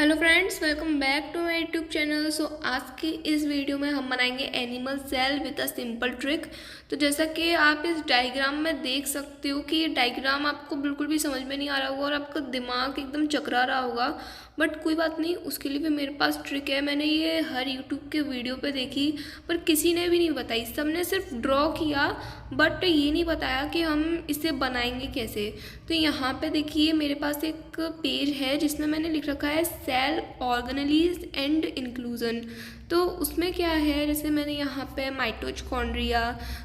Hello friends, welcome back to my YouTube channel. आज की इस वीडियो में हम बनाएंगे animal cell with a simple trick. तो जैसा कि आप इस डायग्राम में देख सकते हो कि ये डायग्राम आपको बिल्कुल भी समझ में नहीं आ रहा होगा और आपका दिमाग एकदम चकरा रहा होगा, बट कोई बात नहीं, उसके लिए भी मेरे पास ट्रिक है। मैंने ये हर यूट्यूब के वीडियो पे देखी पर किसी ने भी नहीं बताई, सबने सिर्फ ड्रॉ किया बट ये नहीं बताया कि हम इसे बनाएंगे कैसे। तो यहाँ पे देखिए मेरे पास एक पेज है जिसमें मैंने लिख रखा है सेल ऑर्गेनेलीज एंड इंक्लूजन। तो उसमें क्या है, जैसे मैंने यहाँ पे माइटोचॉन्ड्रिया,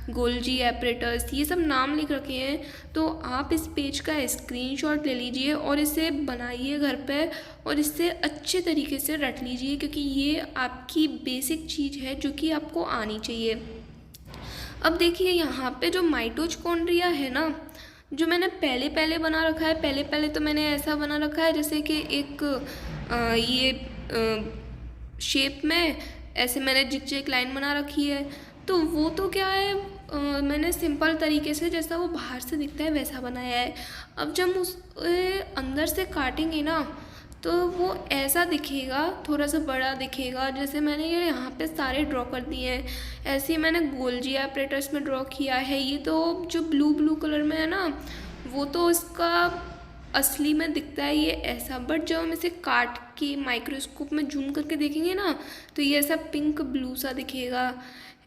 गोल्जी एपरेटस, ये सब नाम लिख रखे हैं। तो आप इस पेज का स्क्रीनशॉट ले लीजिए और इसे बनाइए घर पे और इससे अच्छे तरीके से रट लीजिए, क्योंकि ये आपकी बेसिक चीज़ है जो कि आपको आनी चाहिए। अब देखिए यहाँ पे जो माइटोचॉन्ड्रिया है ना, जो मैंने पहले पहले बना रखा है, पहले पहले तो मैंने ऐसा बना रखा है जैसे कि एक ये शेप में ऐसे मैंने जिग लाइन बना रखी है। तो वो तो क्या है, मैंने सिंपल तरीके से जैसा वो बाहर से दिखता है वैसा बनाया है। अब जब उस अंदर से काटेंगे ना तो वो ऐसा दिखेगा, थोड़ा सा बड़ा दिखेगा। जैसे मैंने ये यहाँ पे सारे ड्रॉ कर दिए हैं, ऐसे ही मैंने गोल्जी एपरेटस में ड्रॉ किया है। ये तो जो ब्लू ब्लू कलर में है ना, वो तो इसका असली में दिखता है ये ऐसा, बट जब हम इसे काट के माइक्रोस्कोप में जूम करके देखेंगे ना तो ये ऐसा पिंक ब्लू सा दिखेगा।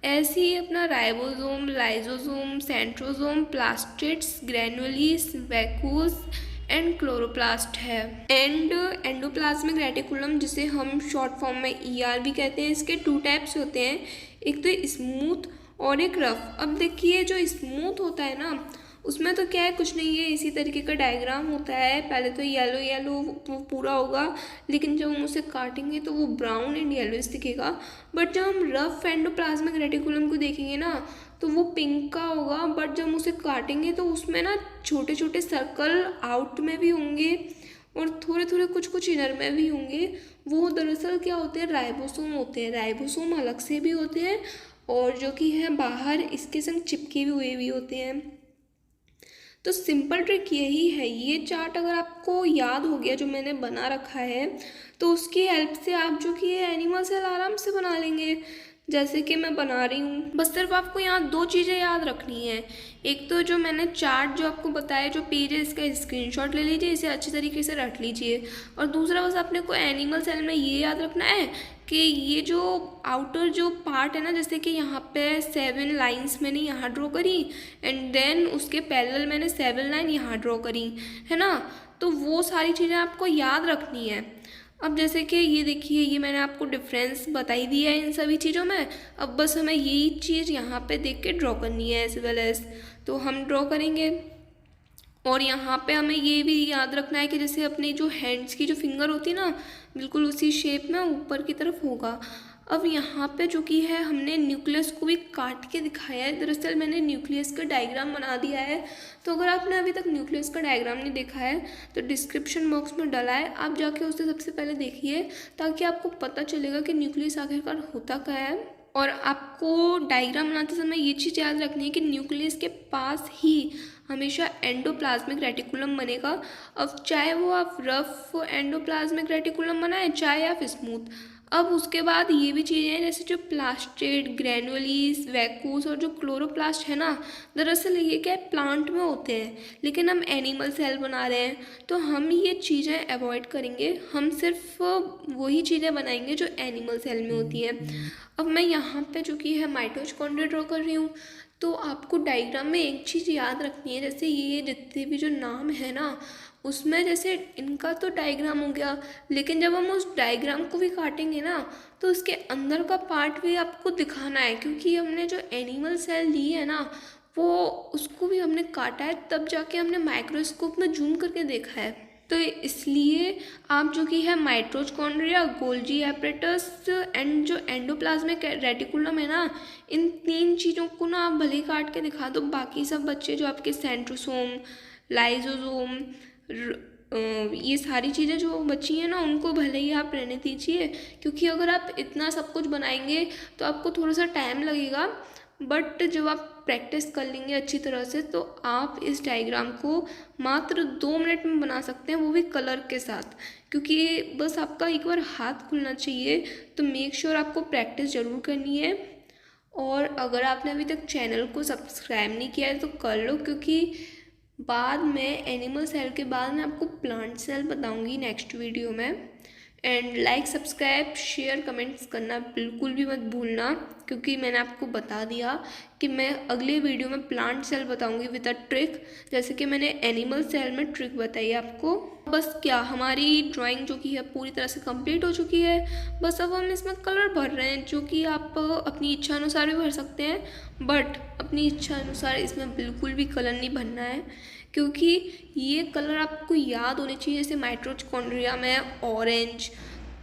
ऐसे ही अपना ribosome, lysosome, centrosome, plastids, granules, vacuoles and chloroplast है। एंड एंडोप्लाज्मिक रेटिकुलम, जिसे हम शॉर्ट फॉर्म में ER भी कहते हैं। इसके 2 टाइप्स होते हैं, एक तो स्मूथ और एक रफ। अब देखिए जो स्मूथ होता है ना, उसमें तो क्या है, कुछ नहीं है, इसी तरीके का डायग्राम होता है। पहले तो येलो येलो वो पूरा होगा, लेकिन जब हम उसे काटेंगे तो वो ब्राउन एंड येलोइश दिखेगा। बट जब हम रफ एंडोप्लाज्मिक रेटिकुलम को देखेंगे ना तो वो पिंक का होगा, बट जब हम उसे काटेंगे तो उसमें ना छोटे छोटे सर्कल आउट में भी होंगे और थोड़े थोड़े कुछ कुछ इनर में भी होंगे। वो दरअसल क्या होते हैं, राइबोसोम होते हैं। राइबोसोम अलग से भी होते हैं और जो कि है बाहर इसके संग चिपके हुए भी होते हैं। तो सिंपल ट्रिक यही है। ये चार्ट अगर आपको याद हो गया जो मैंने बना रखा है, तो उसकी हेल्प से आप जो कि ये एनिमल सेल आराम से बना लेंगे जैसे कि मैं बना रही हूँ। बस सिर्फ आपको यहाँ 2 चीज़ें याद रखनी है। एक तो जो मैंने चार्ट जो आपको बताया, जो पेज है, इसका स्क्रीनशॉट ले लीजिए, इसे अच्छी तरीके से रट लीजिए। और दूसरा बस आपने को एनिमल सेल में ये याद रखना है कि ये जो आउटर जो पार्ट है ना, जैसे कि यहाँ पे 7 लाइंस मैंने यहाँ ड्रॉ करी एंड देन उसके पैरेलल मैंने 7 लाइन यहाँ ड्रॉ करी, है ना। तो वो सारी चीज़ें आपको याद रखनी है। अब जैसे कि ये देखिए, ये मैंने आपको डिफरेंस बताई दिया है इन सभी चीज़ों में। अब बस हमें यही चीज़ यहाँ पे देख के ड्रॉ करनी है एज वेल एज, तो हम ड्रॉ करेंगे। और यहाँ पे हमें ये भी याद रखना है कि जैसे अपनी जो हैंड्स की जो फिंगर होती है ना, बिल्कुल उसी शेप में ऊपर की तरफ होगा। अब यहाँ पे जो कि है, हमने न्यूक्लियस को भी काट के दिखाया है। दरअसल मैंने न्यूक्लियस का डायग्राम बना दिया है, तो अगर आपने अभी तक न्यूक्लियस का डायग्राम नहीं देखा है तो डिस्क्रिप्शन बॉक्स में डला है, आप जाके उसे सबसे पहले देखिए, ताकि आपको पता चलेगा कि न्यूक्लियस आखिरकार होता क्या है। और आपको डायग्राम बनाते समय ये चीज़ याद रखनी है कि न्यूक्लियस के पास ही हमेशा एंडोप्लाज्मिक रेटिकुलम बनेगा। अब चाहे वो आप रफ एंडोप्लाज्मिक रेटिकुलम बनाएं, चाहे आप स्मूथ। अब उसके बाद ये भी चीज़ें हैं, जैसे जो प्लास्टिड, ग्रैनुलीज, वैक्यूल्स और जो क्लोरोप्लास्ट है ना, दरअसल ये क्या है, प्लांट में होते हैं, लेकिन हम एनिमल सेल बना रहे हैं तो हम ये चीज़ें अवॉइड करेंगे। हम सिर्फ वही चीज़ें बनाएंगे जो एनिमल सेल में होती हैं। अब मैं यहाँ पे जो कि है माइटोचॉन्ड्रिया ड्रॉ कर रही हूँ। तो आपको डायग्राम में एक चीज़ याद रखनी है, जैसे ये जितने भी जो नाम है ना, उसमें जैसे इनका तो डायग्राम हो गया, लेकिन जब हम उस डायग्राम को भी काटेंगे ना तो उसके अंदर का पार्ट भी आपको दिखाना है, क्योंकि हमने जो एनिमल सेल ली है ना, वो उसको भी हमने काटा है, तब जाके हमने माइक्रोस्कोप में जूम करके देखा है। तो इसलिए आप जो कि है माइटोचॉन्ड्रिया, गोल्जी एपरेटस एंड जो एंडोप्लाज्मिक रेटिकुलम है ना, इन 3 चीज़ों को ना आप भले ही काट के दिखा दो, बाकी सब बच्चे जो आपके सेंट्रोसोम, लाइसोसोम, ये सारी चीज़ें जो बची हैं ना, उनको भले ही आप रहने दीजिए, क्योंकि अगर आप इतना सब कुछ बनाएंगे तो आपको थोड़ा सा टाइम लगेगा। बट जब आप प्रैक्टिस कर लेंगे अच्छी तरह से तो आप इस डायग्राम को मात्र 2 मिनट में बना सकते हैं, वो भी कलर के साथ, क्योंकि बस आपका एक बार हाथ खुलना चाहिए। तो मेक श्योर आपको प्रैक्टिस ज़रूर करनी है। और अगर आपने अभी तक चैनल को सब्सक्राइब नहीं किया है तो कर लो, क्योंकि बाद में एनिमल सेल के बाद मैं आपको प्लांट सेल बताऊंगी नेक्स्ट वीडियो में। And like, subscribe, share, comments करना बिल्कुल भी मत भूलना, क्योंकि मैंने आपको बता दिया कि मैं अगले वीडियो में प्लांट सेल बताऊंगी विद अ ट्रिक, जैसे कि मैंने एनिमल सेल में ट्रिक बताई आपको। बस क्या, हमारी ड्राइंग जो कि है पूरी तरह से कंप्लीट हो चुकी है। बस अब हम इसमें कलर भर रहे हैं, जो कि आप अपनी इच्छा अनुसार भी भर सकते हैं, बट अपनी इच्छा अनुसार इसमें बिल्कुल भी कलर नहीं भरना है, क्योंकि ये कलर आपको याद होने चाहिए। जैसे माइटोचॉन्ड्रिया में ऑरेंज,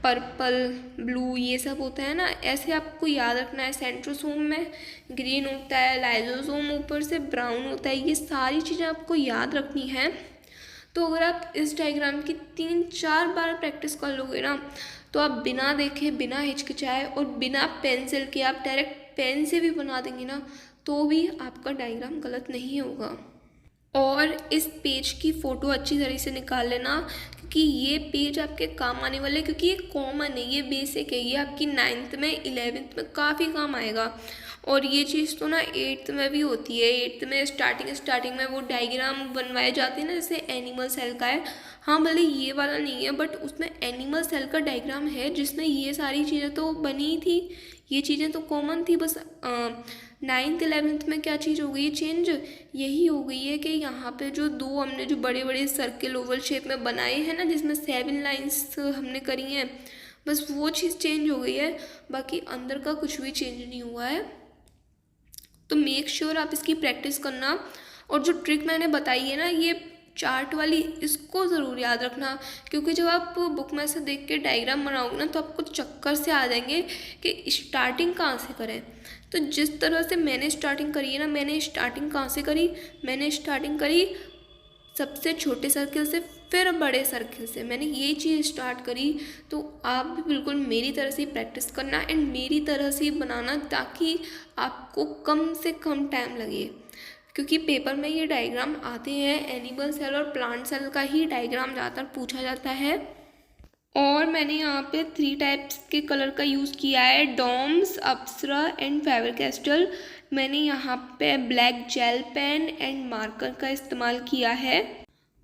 पर्पल, ब्लू ये सब होता है ना, ऐसे आपको याद रखना है। सेंट्रोसोम में ग्रीन होता है, लाइजोसोम ऊपर से ब्राउन होता है, ये सारी चीज़ें आपको याद रखनी है। तो अगर आप इस डायग्राम की 3-4 बार प्रैक्टिस कर लोगे ना, तो आप बिना देखे, बिना हिचकिचाए और बिना पेंसिल के आप डायरेक्ट पेन से भी बना देंगे ना, तो भी आपका डायग्राम गलत नहीं होगा। और इस पेज की फ़ोटो अच्छी तरह से निकाल लेना, क्योंकि ये पेज आपके काम आने वाले, क्योंकि ये कॉमन है, ये बेसिक है, ये आपकी 9th में 11th में काफ़ी काम आएगा। और ये चीज़ तो ना 8th में भी होती है। 8th में स्टार्टिंग में वो डायग्राम बनवाए जाते हैं ना, जैसे एनिमल सेल का है, हाँ भले ये वाला नहीं है, बट उसमें एनिमल सेल का डायग्राम है जिसमें ये सारी चीज़ें तो बनी थी, ये चीज़ें तो कॉमन थी। बस 9th 11th में क्या चीज़ हो गई है चेंज, यही हो गई है कि यहाँ पे जो दो हमने जो बड़े बड़े सर्किल ओवल शेप में बनाए हैं ना, जिसमें 7 लाइंस हमने करी हैं, बस वो चीज़ चेंज हो गई है, बाकी अंदर का कुछ भी चेंज नहीं हुआ है। तो मेक श्योर आप इसकी प्रैक्टिस करना। और जो ट्रिक मैंने बताई है ना, ये चार्ट वाली, इसको ज़रूर याद रखना, क्योंकि जब आप बुक में से देख के डायग्राम बनाओगे ना, तो आपको चक्कर से आ जाएंगे कि स्टार्टिंग कहाँ से करें। तो जिस तरह से मैंने स्टार्टिंग करी है ना, मैंने स्टार्टिंग कहाँ से करी, मैंने स्टार्टिंग करी सबसे छोटे सर्किल से, फिर बड़े सर्किल से, मैंने ये चीज़ स्टार्ट करी। तो आप भी बिल्कुल मेरी तरह से प्रैक्टिस करना एंड मेरी तरह से बनाना, ताकि आपको कम से कम टाइम लगे, क्योंकि पेपर में ये डायग्राम आते हैं, एनिमल सेल और प्लांट सेल का ही डायग्राम ज़्यादातर पूछा जाता है। और मैंने यहाँ पे 3 टाइप्स के कलर का यूज़ किया है, Doms, Apsara and Faber Castell. मैंने यहाँ पे black gel pen and marker का इस्तेमाल किया है।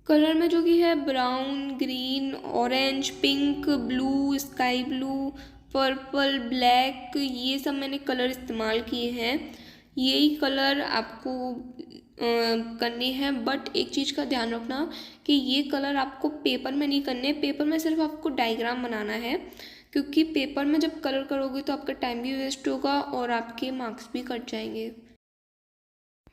कलर में जो कि है brown, green, orange, pink, blue, sky blue, purple, black, ये सब मैंने कलर इस्तेमाल किए हैं। यही कलर आपको करने हैं, बट एक चीज़ का ध्यान रखना कि ये कलर आपको पेपर में नहीं करने। पेपर में सिर्फ आपको डायग्राम बनाना है, क्योंकि पेपर में जब कलर करोगे तो आपका टाइम भी वेस्ट होगा और आपके मार्क्स भी कट जाएंगे।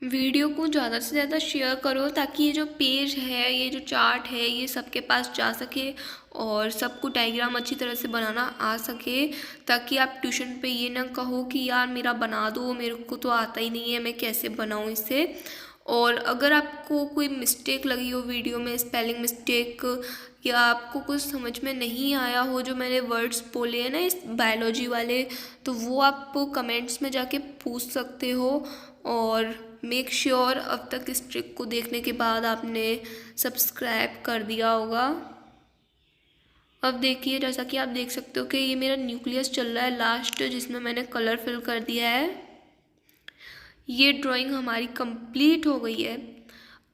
वीडियो को ज़्यादा से ज़्यादा शेयर करो, ताकि ये जो पेज है, ये जो चार्ट है, ये सबके पास जा सके और सबको डायग्राम अच्छी तरह से बनाना आ सके, ताकि आप ट्यूशन पे ये ना कहो कि यार मेरा बना दो, मेरे को तो आता ही नहीं है, मैं कैसे बनाऊँ इसे। और अगर आपको कोई मिस्टेक लगी हो वीडियो में, स्पेलिंग मिस्टेक, या आपको कुछ समझ में नहीं आया हो जो मैंने वर्ड्स बोले हैं ना इस बायोलॉजी वाले, तो वो आप कमेंट्स में जाके पूछ सकते हो। और मेक श्योर अब तक इस ट्रिक को देखने के बाद आपने सब्सक्राइब कर दिया होगा। अब देखिए, जैसा कि आप देख सकते हो कि ये मेरा न्यूक्लियस चल रहा है लास्ट, जिसमें मैंने कलर फिल कर दिया है। ये ड्राइंग हमारी कंप्लीट हो गई है।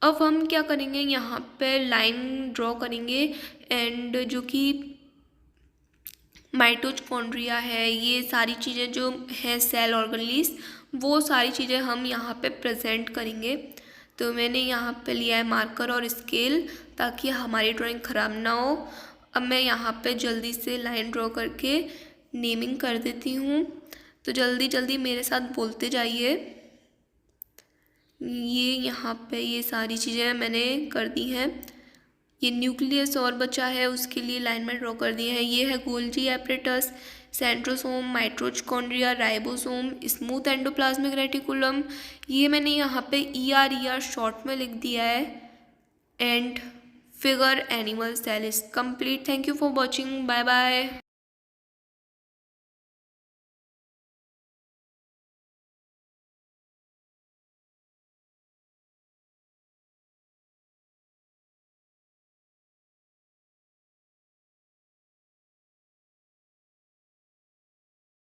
अब हम क्या करेंगे, यहाँ पे लाइन ड्रॉ करेंगे एंड जो कि माइटोचॉन्ड्रिया है, ये सारी चीज़ें जो हैं सेल ऑर्गेनेल्स, वो सारी चीज़ें हम यहाँ पे प्रेजेंट करेंगे। तो मैंने यहाँ पे लिया है मार्कर और स्केल, ताकि हमारी ड्राइंग ख़राब ना हो। अब मैं यहाँ पे जल्दी से लाइन ड्रॉ करके नेमिंग कर देती हूँ, तो जल्दी जल्दी मेरे साथ बोलते जाइए। ये यहाँ पे ये सारी चीज़ें मैंने कर दी हैं। ये न्यूक्लियस और बचा है, उसके लिए लाइन में ड्रॉ कर दिए हैं। ये है Golgi apparatus, centrosome, mitochondria, ribosome, smooth endoplasmic reticulum. ये मैंने यहाँ पे ER शॉर्ट में लिख दिया है। And figure animal cell is complete. Thank you for watching, bye bye.